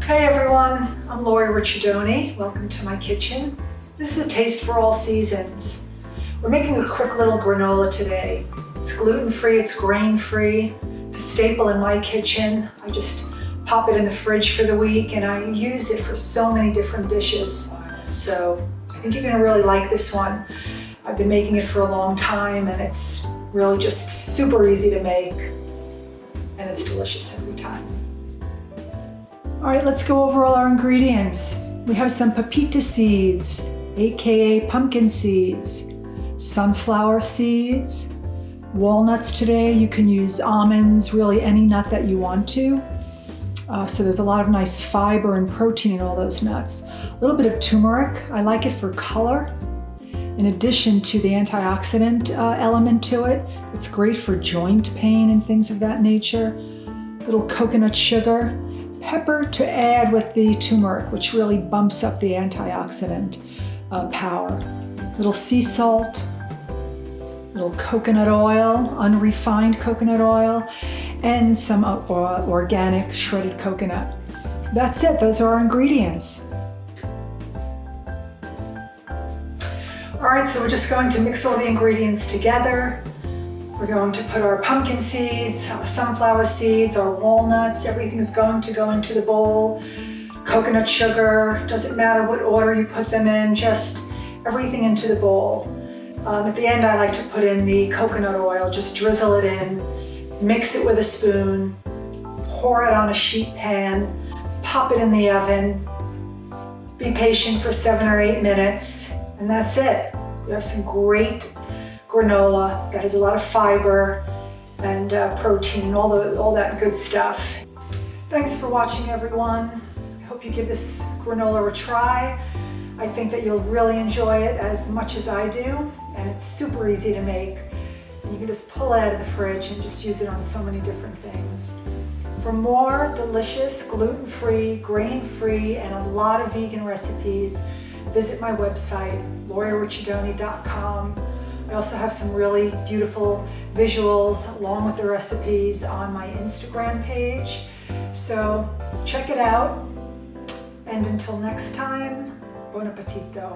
Hey everyone, I'm Lori Ricciardoni. Welcome to my kitchen. This is a taste for all seasons. We're making a quick little granola today. It's gluten-free, it's grain-free. It's a staple in my kitchen. I just pop it in the fridge for the week and I use it for so many different dishes. So I think you're gonna really like this one. I've been making it for a long time and it's really just super easy to make and it's delicious every time. All right, let's go over all our ingredients. We have some pepita seeds, aka pumpkin seeds, sunflower seeds, walnuts today. You can use almonds, really any nut that you want to. So there's a lot of nice fiber and protein in all those nuts. A little bit of turmeric. I like it for color. In addition to the antioxidant element to it, it's great for joint pain and things of that nature. A little coconut sugar. Pepper to add with the turmeric, which really bumps up the antioxidant power. Little sea salt, little coconut oil, unrefined coconut oil, and some organic shredded coconut. That's it, those are our ingredients. All right, so we're just going to mix all the ingredients together. We're going to put our pumpkin seeds, our sunflower seeds, our walnuts, everything's going to go into the bowl. Coconut sugar, doesn't matter what order you put them in, just everything into the bowl. At the end I like to put in the coconut oil, just drizzle it in, mix it with a spoon, pour it on a sheet pan, pop it in the oven, be patient for 7 or 8 minutes, and that's it. We have some great granola that has a lot of fiber and protein, all that good stuff. Thanks for watching, everyone. I hope you give this granola a try. I think that you'll really enjoy it as much as I do, and it's super easy to make. And you can just pull it out of the fridge and just use it on so many different things. For more delicious, gluten-free, grain-free, and a lot of vegan recipes, visit my website, LoriRicciardoni.com. I also have some really beautiful visuals along with the recipes on my Instagram page. So check it out. And until next time, buon appetito.